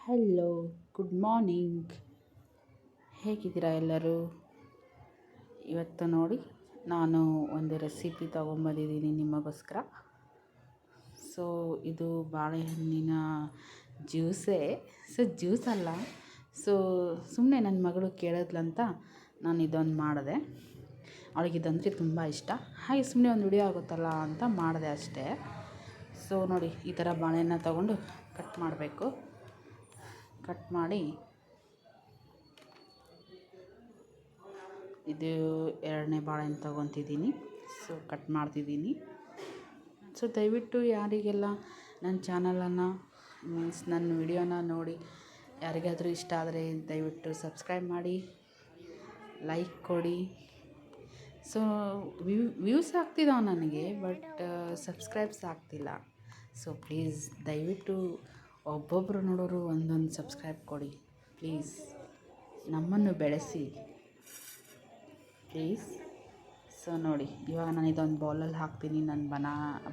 Hello, good morning. ಹೇಗಿದ್ದೀರಾ ಎಲ್ಲರೂ? ಇವತ್ತು ನೋಡಿ, ನಾನು ಒಂದು ರೆಸಿಪಿ ತೊಗೊಂಬಂದಿದ್ದೀನಿ ನಿಮಗೋಸ್ಕರ. ಸೊ ಇದು ಬಾಳೆಹಣ್ಣಿನ ಜ್ಯೂಸೇ. ಜ್ಯೂಸ್ ಅಲ್ಲ, ಸುಮ್ಮನೆ ನನ್ನ ಮಗಳು ಕೇಳಿದ್ಲಂತ ನಾನು ಇದೊಂದು ಮಾಡಿದೆ. ಅವಳಿಗೆ ಇದಂದರೆ ತುಂಬ ಇಷ್ಟ. ಹಾಗೆ ಸುಮ್ಮನೆ ಒಂದು ವಿಡಿಯೋ ಆಗುತ್ತಲ್ಲ ಅಂತ ಮಾಡಿದೆ ಅಷ್ಟೇ. ನೋಡಿ, ಈ ಥರ ಬಾಳೆಹಣ್ಣ ತೊಗೊಂಡು ಕಟ್ ಮಾಡಬೇಕು. ಕಟ್ ಮಾಡಿ, ಇದು ಎರಡನೇ ಬಾಳೆಹಣ್ಣು ತೊಗೊತಿದ್ದೀನಿ. ಕಟ್ ಮಾಡ್ತಿದ್ದೀನಿ. ದಯವಿಟ್ಟು ಯಾರಿಗೆಲ್ಲ ನನ್ನ ಚಾನಲನ್ನು ನನ್ನ ವಿಡಿಯೋನ ನೋಡಿ ಯಾರಿಗಾದರೂ ಇಷ್ಟ ಆದರೆ ದಯವಿಟ್ಟು ಸಬ್ಸ್ಕ್ರೈಬ್ ಮಾಡಿ, ಲೈಕ್ ಕೊಡಿ. ವ್ಯೂಸ್ ಆಗ್ತಿದ್ದಾವೆ ನನಗೆ, ಬಟ್ ಸಬ್ಸ್ಕ್ರೈಬ್ಸ್ ಆಗ್ತಿಲ್ಲ. ಪ್ಲೀಸ್ ದಯವಿಟ್ಟು ಒಬ್ಬೊಬ್ಬರು ನೋಡೋರು ಒಂದೊಂದು ಸಬ್ಸ್ಕ್ರೈಬ್ ಕೊಡಿ ಪ್ಲೀಸ್. ನಮ್ಮನ್ನು ಬೆಳೆಸಿ ಪ್ಲೀಸ್. ನೋಡಿ, ಇವಾಗ ನಾನು ಇದೊಂದು ಬೌಲಲ್ಲಿ ಹಾಕ್ತೀನಿ ನನ್ನ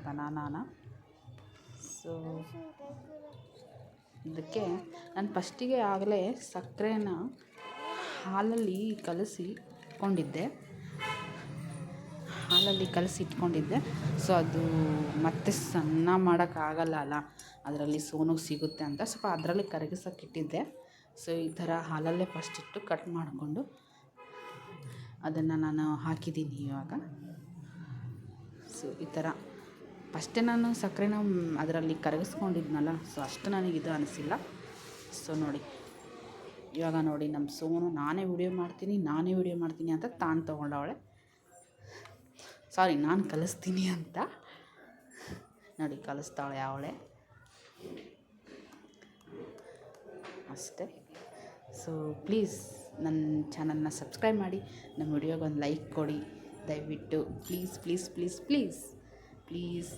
ಬನಾನಾನ. ಇದಕ್ಕೆ ನಾನು ಫಸ್ಟಿಗೆ ಆಗಲೇ ಸಕ್ಕರೆನ ಹಾಲಲ್ಲಿ ಕಲಸಿ ಇಟ್ಕೊಂಡಿದ್ದೆ. ಅದು ಮತ್ತೆ ಸಣ್ಣ ಮಾಡೋಕ್ಕಾಗಲ್ಲ ಅಲ್ಲ, ಅದರಲ್ಲಿ ಸೋನುಗೆ ಸಿಗುತ್ತೆ ಅಂತ ಸ್ವಲ್ಪ ಅದರಲ್ಲಿ ಕರಗಿಸೋಕ್ಕಿಟ್ಟಿದ್ದೆ. ಈ ಥರ ಹಾಲಲ್ಲೇ ಫಸ್ಟ್ ಇಟ್ಟು ಕಟ್ ಮಾಡಿಕೊಂಡು ಅದನ್ನು ನಾನು ಹಾಕಿದ್ದೀನಿ ಇವಾಗ. ಈ ಥರ ಫಸ್ಟೇ ನಾನು ಸಕ್ಕರೆನ ಅದರಲ್ಲಿ ಕರಗಿಸ್ಕೊಂಡಿದ್ನಲ್ಲ, ಅಷ್ಟು ನನಗೆ ಇದು ಅನಿಸಿಲ್ಲ. ನೋಡಿ, ಇವಾಗ ನೋಡಿ ನಮ್ಮ ಸೋನು ನಾನೇ ವಿಡಿಯೋ ಮಾಡ್ತೀನಿ ಅಂತ ತೊಗೊಂಡವಳೆ. ನಾನು ಕಲಿಸ್ತೀನಿ ಅಂತ ನೋಡಿ ಕಲಿಸ್ತಾಳೆ ಅವಳೆ ಅಷ್ಟೇ. ಪ್ಲೀಸ್ ನನ್ನ ಚಾನಲ್ನ ಸಬ್ಸ್ಕ್ರೈಬ್ ಮಾಡಿ, ನಮ್ಮ ವಿಡಿಯೋಗೆ ಒಂದು ಲೈಕ್ ಕೊಡಿ ದಯವಿಟ್ಟು. Please please please please please.